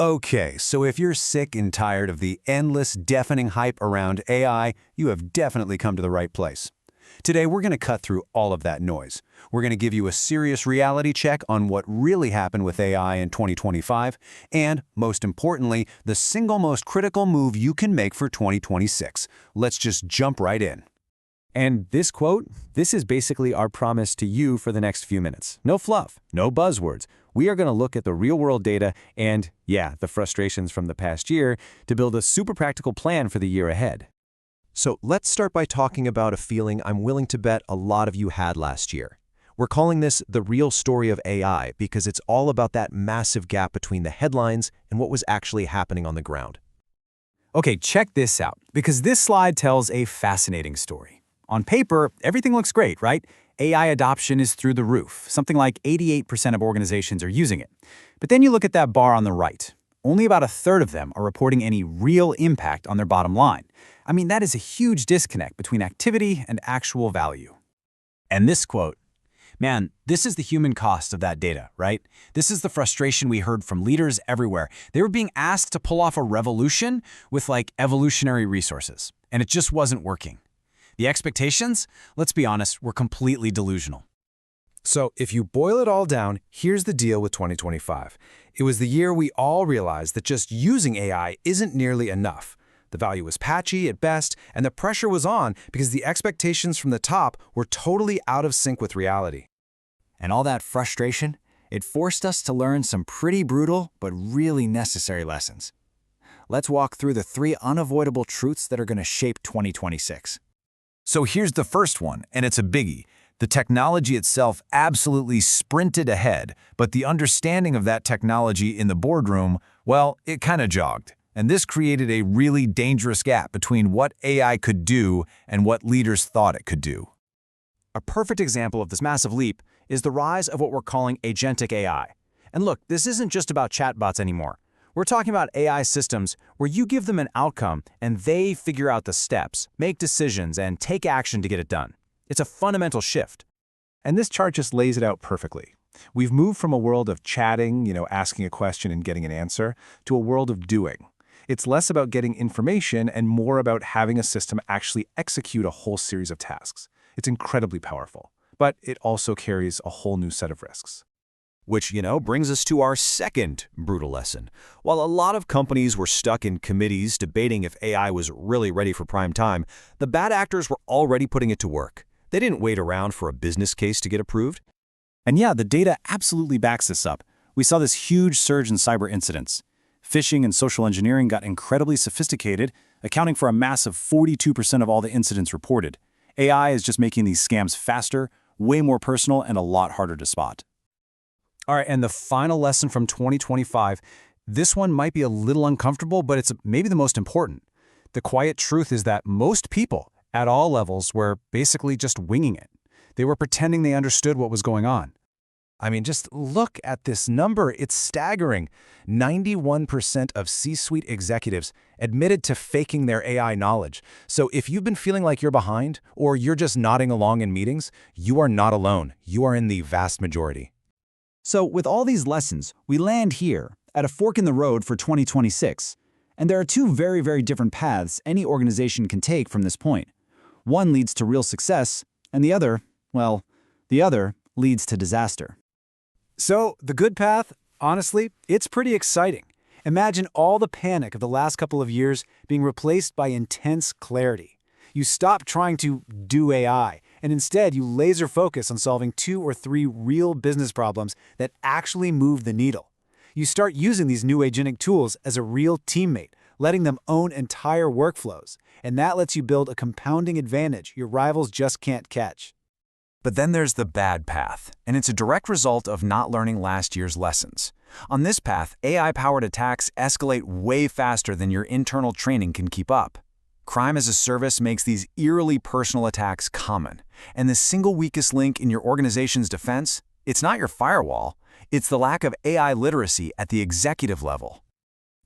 Okay, so if you're sick and tired of the endless, deafening hype around AI, you have definitely come to the right place. Today, we're going to cut through all of that noise. We're going to give you a serious reality check on what really happened with AI in 2025, and, most importantly, the single most critical move you can make for 2026. Let's just jump right in. And this quote, this is basically our promise to you for the next few minutes. No fluff, no buzzwords. We are going to look at the real-world data and, yeah, the frustrations from the past year to build a super practical plan for the year ahead. So let's start by talking about a feeling I'm willing to bet a lot of you had last year. We're calling this the real story of AI because it's all about that massive gap between the headlines and what was actually happening on the ground. Okay, check this out, because this slide tells a fascinating story. On paper, everything looks great, right? AI adoption is through the roof. Something like 88% of organizations are using it. But then you look at that bar on the right. Only about a third of them are reporting any real impact on their bottom line. I mean, that is a huge disconnect between activity and actual value. And this quote, man, this is the human cost of that data, right? This is the frustration we heard from leaders everywhere. They were being asked to pull off a revolution with like evolutionary resources, and it just wasn't working. The expectations, let's be honest, were completely delusional. So if you boil it all down, here's the deal with 2025. It was the year we all realized that just using AI isn't nearly enough. The value was patchy at best, and the pressure was on because the expectations from the top were totally out of sync with reality. And all that frustration, it forced us to learn some pretty brutal but really necessary lessons. Let's walk through the 3 unavoidable truths that are going to shape 2026. So here's the first one, and it's a biggie. The technology itself absolutely sprinted ahead, but the understanding of that technology in the boardroom, well, it kind of jogged. And this created a really dangerous gap between what AI could do and what leaders thought it could do. A perfect example of this massive leap is the rise of what we're calling Agentic AI. And look, this isn't just about chatbots anymore. We're talking about AI systems where you give them an outcome and they figure out the steps, make decisions, and take action to get it done. It's a fundamental shift. And this chart just lays it out perfectly. We've moved from a world of chatting, asking a question and getting an answer, to a world of doing. It's less about getting information and more about having a system actually execute a whole series of tasks. It's incredibly powerful, but it also carries a whole new set of risks. Which, brings us to our second brutal lesson. While a lot of companies were stuck in committees debating if AI was really ready for prime time, the bad actors were already putting it to work. They didn't wait around for a business case to get approved. And yeah, the data absolutely backs this up. We saw this huge surge in cyber incidents. Phishing and social engineering got incredibly sophisticated, accounting for a massive 42% of all the incidents reported. AI is just making these scams faster, way more personal, and a lot harder to spot. All right, and the final lesson from 2025, this one might be a little uncomfortable, but it's maybe the most important. The quiet truth is that most people, at all levels, were basically just winging it. They were pretending they understood what was going on. I mean, just look at this number. It's staggering. 91% of C-suite executives admitted to faking their AI knowledge. So if you've been feeling like you're behind, or you're just nodding along in meetings, you are not alone. You are in the vast majority. So with all these lessons, we land here at a fork in the road for 2026. And there are 2 very, very different paths any organization can take from this point. One leads to real success, and the other leads to disaster. So the good path, honestly, it's pretty exciting. Imagine all the panic of the last couple of years being replaced by intense clarity. You stop trying to do AI, and instead you laser focus on solving 2 or 3 real business problems that actually move the needle. You start using these new agentic tools as a real teammate, letting them own entire workflows, and that lets you build a compounding advantage your rivals just can't catch. But then there's the bad path, and it's a direct result of not learning last year's lessons. On this path, AI-powered attacks escalate way faster than your internal training can keep up. Crime as a service makes these eerily personal attacks common, and the single weakest link in your organization's defense, it's not your firewall, it's the lack of AI literacy at the executive level.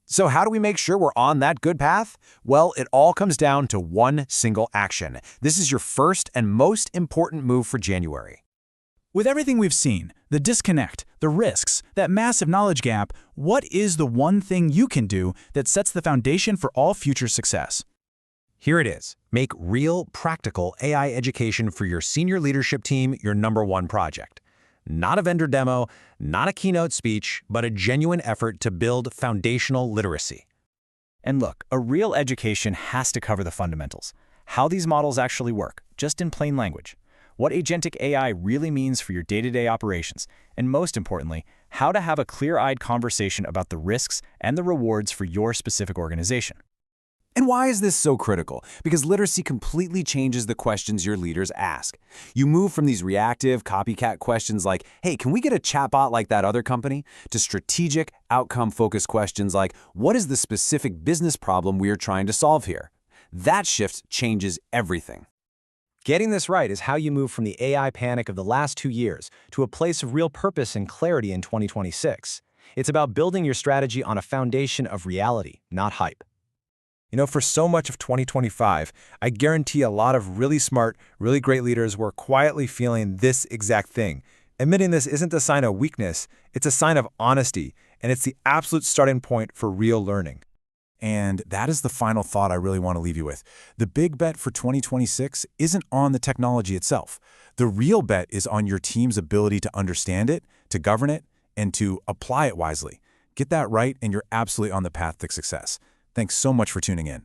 So how do we make sure we're on that good path? Well, it all comes down to one single action. This is your first and most important move for January. With everything we've seen, the disconnect, the risks, that massive knowledge gap, what is the one thing you can do that sets the foundation for all future success? Here it is. Make real, practical AI education for your senior leadership team your #1 project. Not a vendor demo, not a keynote speech, but a genuine effort to build foundational literacy. And look, a real education has to cover the fundamentals. How these models actually work, just in plain language. What agentic AI really means for your day-to-day operations, and most importantly, how to have a clear-eyed conversation about the risks and the rewards for your specific organization. And why is this so critical? Because literacy completely changes the questions your leaders ask. You move from these reactive, copycat questions like, hey, can we get a chatbot like that other company? To strategic, outcome-focused questions like, what is the specific business problem we are trying to solve here? That shift changes everything. Getting this right is how you move from the AI panic of the last 2 years to a place of real purpose and clarity in 2026. It's about building your strategy on a foundation of reality, not hype. For so much of 2025, I guarantee a lot of really smart, really great leaders were quietly feeling this exact thing. Admitting this isn't a sign of weakness, it's a sign of honesty, and it's the absolute starting point for real learning. And that is the final thought I really want to leave you with. The big bet for 2026 isn't on the technology itself. The real bet is on your team's ability to understand it, to govern it, and to apply it wisely. Get that right, and you're absolutely on the path to success. Thanks so much for tuning in.